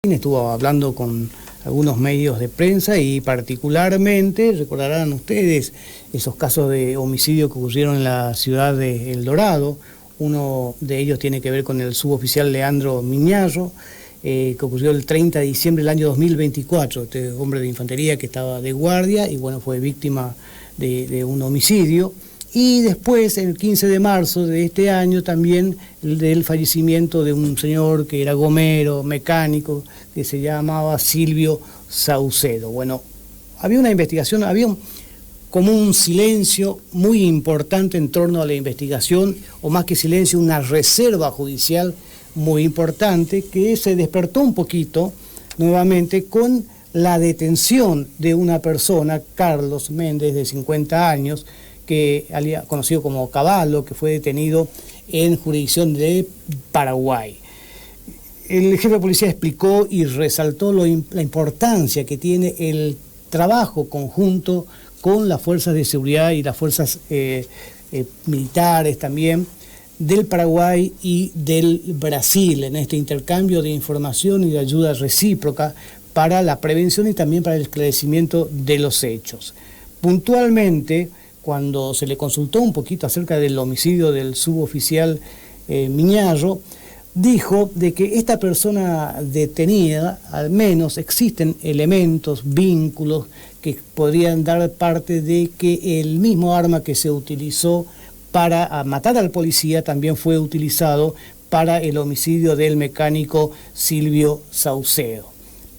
Estuvo hablando con algunos medios de prensa y particularmente, recordarán ustedes, esos casos de homicidio que ocurrieron en la ciudad de El Dorado. Uno de ellos tiene que ver con el suboficial Leandro Miñarro, que ocurrió el 30 de diciembre del año 2024, este hombre de infantería que estaba de guardia y bueno, fue víctima de un homicidio. Y después, el 15 de marzo de este año, también del fallecimiento de un señor que era gomero, mecánico, que se llamaba Silvio Saucedo. Bueno, había una investigación, como un silencio muy importante en torno a la investigación, o más que silencio, una reserva judicial muy importante, que se despertó un poquito nuevamente con la detención de una persona, Carlos Méndez, de 50 años, que conocido como Caballo, que fue detenido en jurisdicción de Paraguay. El jefe de policía explicó y resaltó la importancia que tiene el trabajo conjunto con las fuerzas de seguridad y las fuerzas militares también del Paraguay y del Brasil en este intercambio de información y de ayuda recíproca para la prevención y también para el esclarecimiento de los hechos. Puntualmente, cuando se le consultó un poquito acerca del homicidio del suboficial Miñarro, dijo de que esta persona detenida, al menos existen elementos, vínculos que podrían dar parte de que el mismo arma que se utilizó para matar al policía también fue utilizado para el homicidio del mecánico Silvio Saucedo.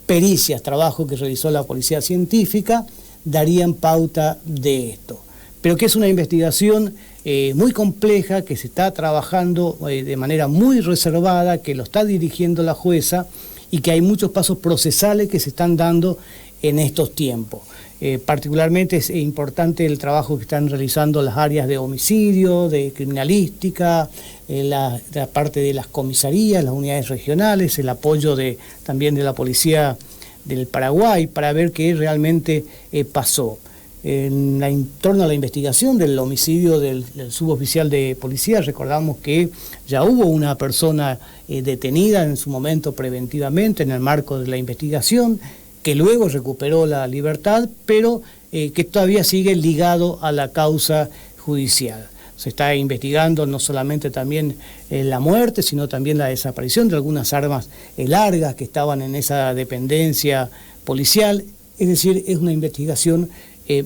Pericias, trabajo que realizó la policía científica, darían pauta de esto. Pero que es una investigación muy compleja, que se está trabajando de manera muy reservada, que lo está dirigiendo la jueza y que hay muchos pasos procesales que se están dando en estos tiempos. Particularmente es importante el trabajo que están realizando las áreas de homicidio, de criminalística, la parte de las comisarías, las unidades regionales, el apoyo también de la policía del Paraguay para ver qué realmente pasó. En torno a la investigación del homicidio del suboficial de policía, recordamos que ya hubo una persona detenida en su momento preventivamente en el marco de la investigación, que luego recuperó la libertad, pero que todavía sigue ligado a la causa judicial. Se está investigando no solamente también la muerte, sino también la desaparición de algunas armas largas que estaban en esa dependencia policial. Es decir, es una investigación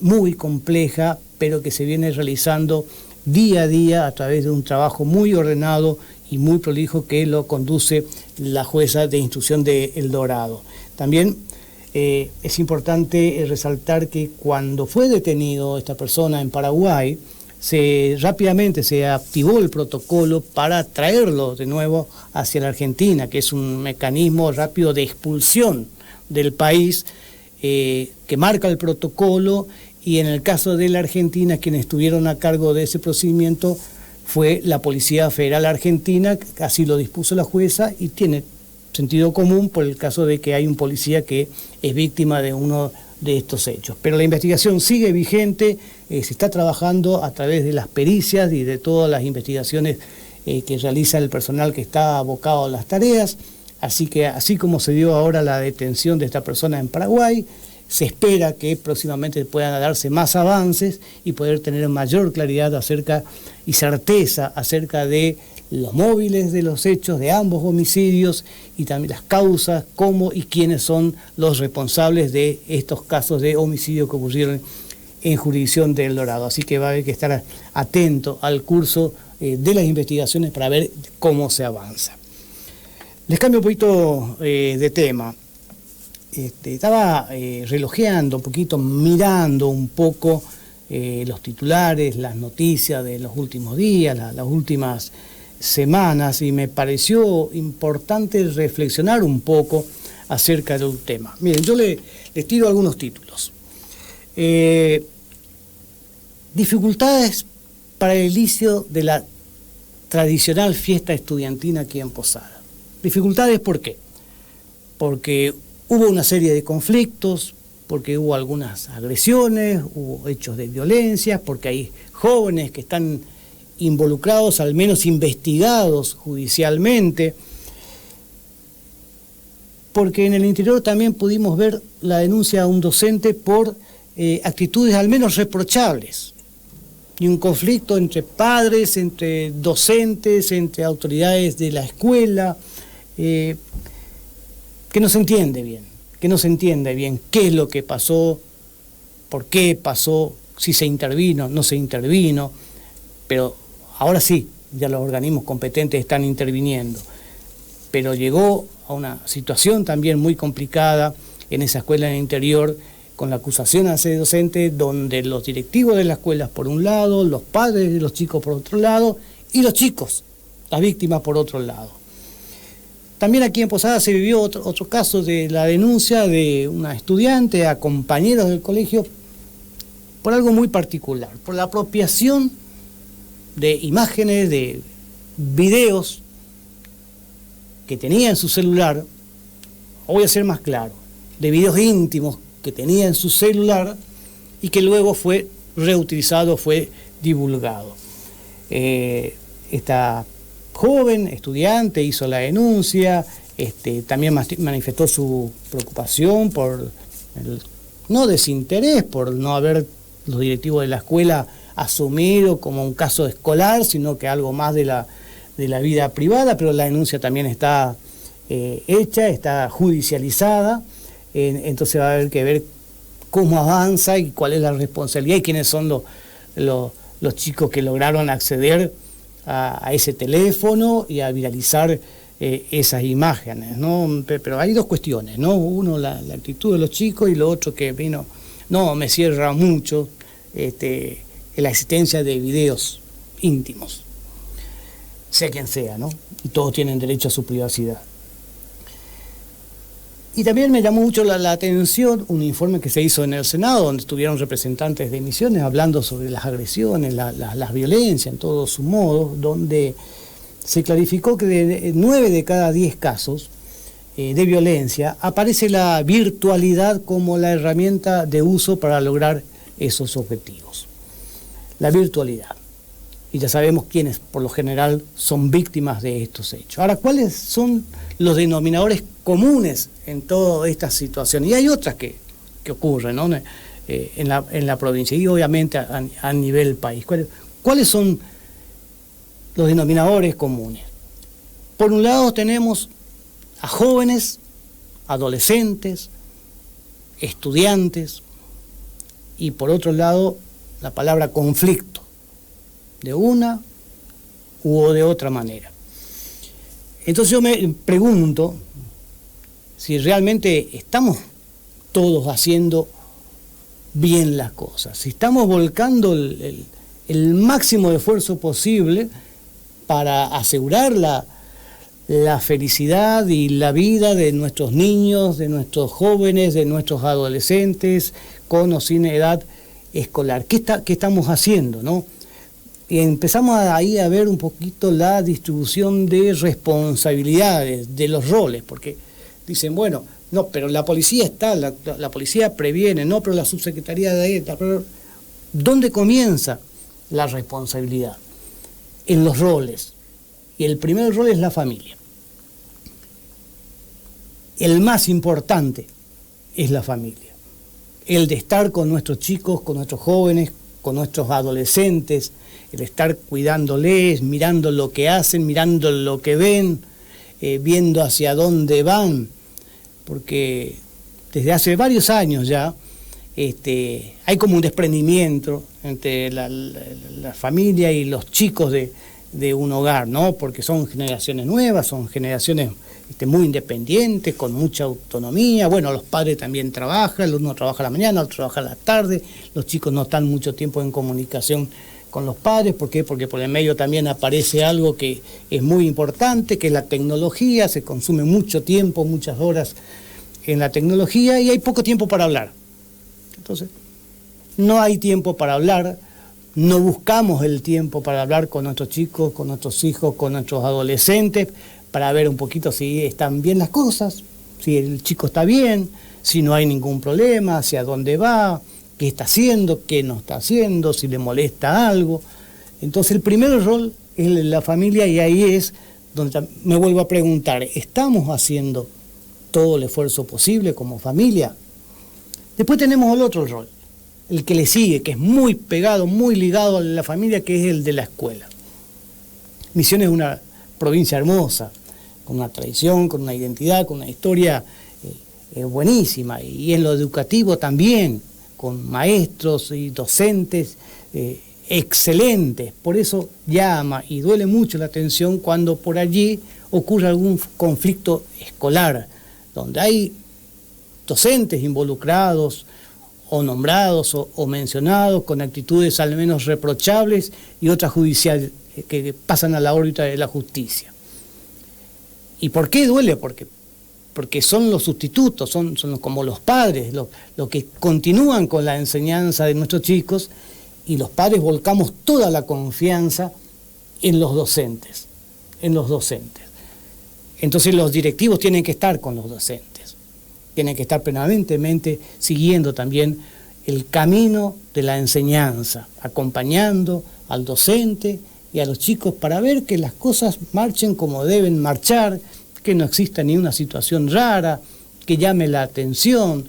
muy compleja, pero que se viene realizando día a día a través de un trabajo muy ordenado y muy prolijo que lo conduce la jueza de instrucción de El Dorado. También es importante resaltar que cuando fue detenido esta persona en Paraguay, rápidamente se activó el protocolo para traerlo de nuevo hacia la Argentina, que es un mecanismo rápido de expulsión del país, que marca el protocolo, y en el caso de la Argentina, quienes estuvieron a cargo de ese procedimiento fue la Policía Federal Argentina, así lo dispuso la jueza, y tiene sentido común por el caso de que hay un policía que es víctima de uno de estos hechos. Pero la investigación sigue vigente, se está trabajando a través de las pericias y de todas las investigaciones que realiza el personal que está abocado a las tareas. Así que, así como se dio ahora la detención de esta persona en Paraguay, se espera que próximamente puedan darse más avances y poder tener mayor claridad y certeza acerca de los móviles de los hechos de ambos homicidios y también las causas, cómo y quiénes son los responsables de estos casos de homicidio que ocurrieron en jurisdicción de El Dorado. Así que va a haber que estar atento al curso de las investigaciones para ver cómo se avanza. Les cambio un poquito de tema. Estaba relojeando un poquito, mirando un poco los titulares, las noticias de los últimos días, las últimas semanas, y me pareció importante reflexionar un poco acerca de un tema. Miren, yo les tiro algunos títulos. Dificultades para el inicio de la tradicional fiesta estudiantina aquí en Posada. Dificultades, ¿por qué? Porque hubo una serie de conflictos, porque hubo algunas agresiones, hubo hechos de violencia, porque hay jóvenes que están involucrados, al menos investigados judicialmente. porque en el interior también pudimos ver la denuncia a un docente por actitudes al menos reprochables, y un conflicto entre padres, entre docentes, entre autoridades de la escuela, que no se entiende bien qué es lo que pasó, por qué pasó, si se intervino, no se intervino, pero ahora sí, ya los organismos competentes están interviniendo. Pero llegó a una situación también muy complicada en esa escuela en el interior, con la acusación a ese docente, donde los directivos de la escuela por un lado, los padres de los chicos por otro lado, y los chicos, las víctimas por otro lado. También aquí en Posada se vivió otro caso de la denuncia de una estudiante a compañeros del colegio por algo muy particular, por la apropiación de imágenes, de videos que tenía en su celular, o voy a ser más claro, de videos íntimos que tenía en su celular y que luego fue reutilizado, fue divulgado. Esta joven estudiante hizo la denuncia, también manifestó su preocupación por el no desinterés, por no haber los directivos de la escuela asumido como un caso escolar, sino que algo más de la vida privada, pero la denuncia también está hecha, está judicializada, entonces va a haber que ver cómo avanza y cuál es la responsabilidad y quiénes son los chicos que lograron acceder a ese teléfono y a viralizar esas imágenes, ¿no? Pero hay dos cuestiones, ¿no? Uno, la actitud de los chicos, y lo otro que me cierra mucho la existencia de videos íntimos, sea quien sea, ¿no? Y todos tienen derecho a su privacidad. Y también me llamó mucho la atención un informe que se hizo en el Senado, donde estuvieron representantes de Misiones hablando sobre las agresiones, las violencias en todo su modo, donde se clarificó que de 9 de cada 10 casos de violencia aparece la virtualidad como la herramienta de uso para lograr esos objetivos. La virtualidad. Y ya sabemos quiénes por lo general son víctimas de estos hechos. Ahora, ¿cuáles son los denominadores comunes en toda esta situación? Y hay otras que ocurren, ¿no? en la provincia y obviamente a nivel país. ¿Cuáles son los denominadores comunes? Por un lado tenemos a jóvenes, adolescentes, estudiantes, y por otro lado la palabra conflicto, de una u de otra manera. Entonces yo me pregunto si realmente estamos todos haciendo bien las cosas, si estamos volcando el máximo de esfuerzo posible para asegurar la felicidad y la vida de nuestros niños, de nuestros jóvenes, de nuestros adolescentes, con o sin edad escolar. ¿Qué estamos haciendo, no? Y empezamos ahí a ver un poquito la distribución de responsabilidades, de los roles, porque dicen, bueno, no, pero la policía está, la policía previene, no, pero la subsecretaría de ETA, pero ¿dónde comienza la responsabilidad? En los roles. Y el primer rol es la familia. El más importante es la familia. El de estar con nuestros chicos, con nuestros jóvenes, con nuestros adolescentes, el estar cuidándoles, mirando lo que hacen, mirando lo que ven, viendo hacia dónde van, porque desde hace varios años ya hay como un desprendimiento entre la familia y los chicos de un hogar, ¿no? Porque son generaciones nuevas, son generaciones muy independientes, con mucha autonomía. Bueno, los padres también trabajan, uno trabaja a la mañana, otro trabaja a la tarde, los chicos no están mucho tiempo en comunicación con los padres. ¿Por qué? Porque por el medio también aparece algo que es muy importante, que es la tecnología, se consume mucho tiempo, muchas horas en la tecnología y hay poco tiempo para hablar. Entonces, no hay tiempo para hablar, no buscamos el tiempo para hablar con nuestros chicos, con nuestros hijos, con nuestros adolescentes, para ver un poquito si están bien las cosas, si el chico está bien, si no hay ningún problema, hacia dónde va, qué está haciendo, qué no está haciendo, si le molesta algo. Entonces el primer rol es la familia y ahí es donde me vuelvo a preguntar, ¿estamos haciendo todo el esfuerzo posible como familia. Después tenemos el otro rol, el que le sigue, que es muy pegado, muy ligado a la familia, que es el de la escuela. Misiones es una provincia hermosa, con una tradición, con una identidad, con una historia buenísima, y en lo educativo también, con maestros y docentes excelentes. Por eso llama y duele mucho la atención cuando por allí ocurre algún conflicto escolar, donde hay docentes involucrados o nombrados o mencionados con actitudes al menos reprochables y otras judiciales que pasan a la órbita de la justicia. ¿Y por qué duele? Porque son los sustitutos, son como los padres, los que continúan con la enseñanza de nuestros chicos, y los padres volcamos toda la confianza en los docentes, Entonces los directivos tienen que estar con los docentes, tienen que estar permanentemente siguiendo también el camino de la enseñanza, acompañando al docente y a los chicos para ver que las cosas marchen como deben marchar, que no exista ni una situación rara, que llame la atención.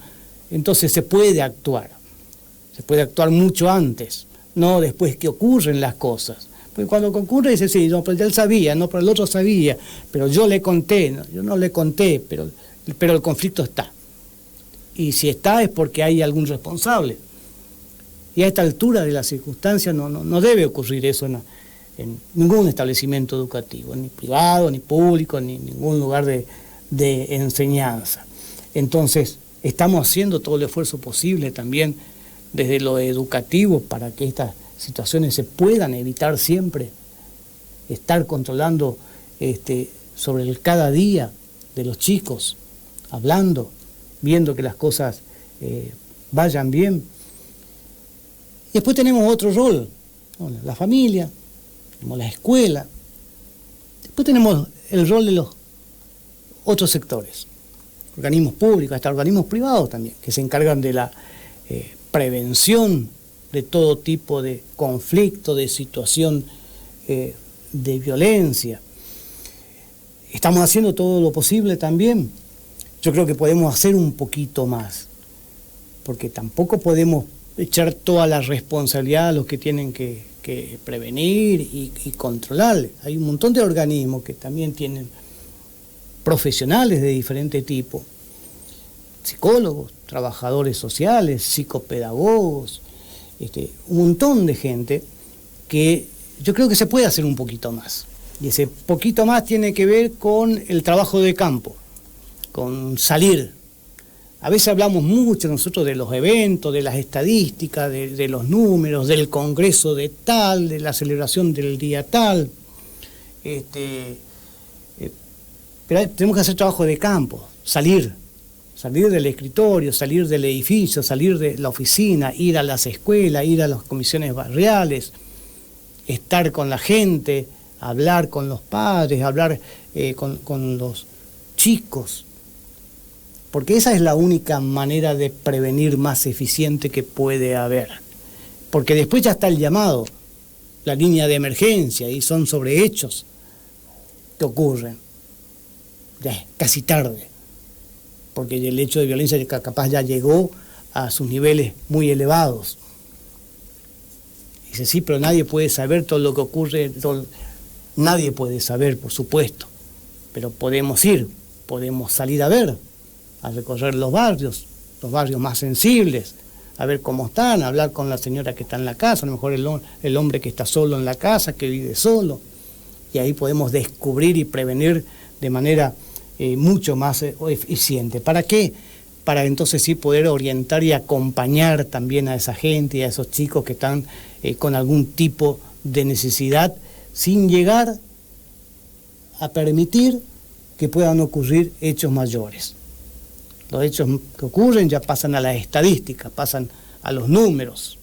Entonces se puede actuar mucho antes, no después que ocurren las cosas. Porque cuando ocurre dice, sí, no, pero él sabía, no, pero el otro sabía, pero yo le conté, no, yo no le conté, pero el conflicto está. Y si está es porque hay algún responsable. Y a esta altura de la circunstancia no debe ocurrir eso en ningún establecimiento educativo, ni privado, ni público, ni ningún lugar de enseñanza. Entonces, estamos haciendo todo el esfuerzo posible también desde lo educativo para que estas situaciones se puedan evitar siempre, estar controlando sobre el cada día de los chicos, hablando, viendo que las cosas vayan bien. Y después tenemos otro rol, ¿no? La familia, tenemos la escuela, después tenemos el rol de los otros sectores, organismos públicos, hasta organismos privados también, que se encargan de la prevención de todo tipo de conflicto, de situación de violencia. Estamos haciendo todo lo posible también. Yo creo que podemos hacer un poquito más, porque tampoco podemos echar toda la responsabilidad a los que tienen que prevenir y controlar. Hay un montón de organismos que también tienen profesionales de diferente tipo, psicólogos, trabajadores sociales, psicopedagogos, un montón de gente que yo creo que se puede hacer un poquito más. Y ese poquito más tiene que ver con el trabajo de campo, con salir. A veces hablamos mucho nosotros de los eventos, de las estadísticas, de los números, del congreso de tal, de la celebración del día tal. Pero tenemos que hacer trabajo de campo, salir del escritorio, salir del edificio, salir de la oficina, ir a las escuelas, ir a las comisiones barriales, estar con la gente, hablar con los padres, hablar con los chicos. Porque esa es la única manera de prevenir más eficiente que puede haber. Porque después ya está el llamado, la línea de emergencia, y son sobre hechos que ocurren. Ya es casi tarde, porque el hecho de violencia capaz ya llegó a sus niveles muy elevados. Dice, sí, pero nadie puede saber todo lo que ocurre, nadie puede saber, por supuesto, pero podemos ir, podemos salir a ver, a recorrer los barrios más sensibles, a ver cómo están, a hablar con la señora que está en la casa, a lo mejor el hombre que está solo en la casa, que vive solo, y ahí podemos descubrir y prevenir de manera mucho más eficiente. ¿Para qué? Para entonces sí poder orientar y acompañar también a esa gente y a esos chicos que están con algún tipo de necesidad, sin llegar a permitir que puedan ocurrir hechos mayores. Los hechos que ocurren ya pasan a las estadísticas, pasan a los números.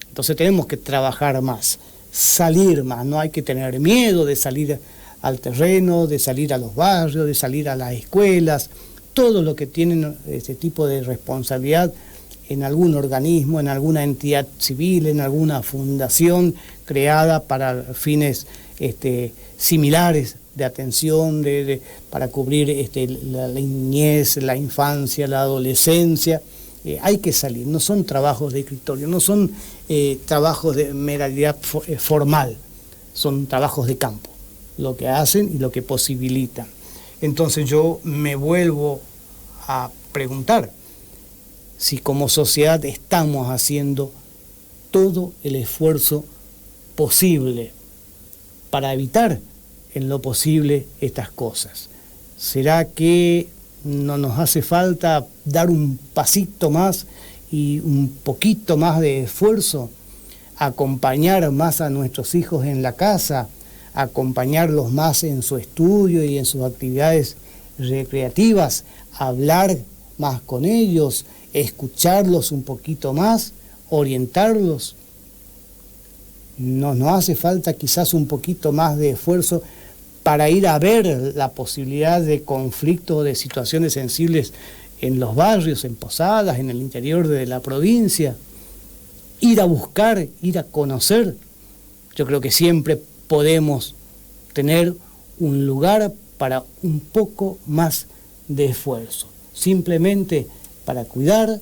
Entonces tenemos que trabajar más, salir más, no hay que tener miedo de salir al terreno, de salir a los barrios, de salir a las escuelas, todo lo que tienen ese tipo de responsabilidad en algún organismo, en alguna entidad civil, en alguna fundación creada para fines similares de atención para cubrir la niñez, la infancia, la adolescencia. Hay que salir, no son trabajos de escritorio, no son trabajos de meralidad formal, son trabajos de campo, lo que hacen y lo que posibilitan. Entonces yo me vuelvo a preguntar si como sociedad estamos haciendo todo el esfuerzo posible para evitar en lo posible estas cosas. ¿Será que no nos hace falta dar un pasito más y un poquito más de esfuerzo, acompañar más a nuestros hijos en la casa, acompañarlos más en su estudio y en sus actividades recreativas, hablar más con ellos, escucharlos un poquito más, orientarlos? Nos hace falta quizás un poquito más de esfuerzo para ir a ver la posibilidad de conflictos o de situaciones sensibles en los barrios, en Posadas, en el interior de la provincia, ir a buscar, ir a conocer. Yo creo que siempre podemos tener un lugar para un poco más de esfuerzo, simplemente para cuidar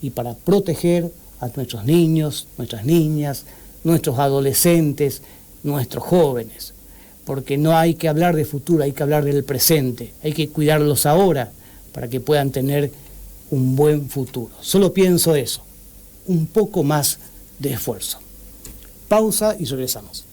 y para proteger a nuestros niños, nuestras niñas, nuestros adolescentes, nuestros jóvenes. Porque no hay que hablar de futuro, hay que hablar del presente, hay que cuidarlos ahora para que puedan tener un buen futuro. Solo pienso eso, un poco más de esfuerzo. Pausa y regresamos.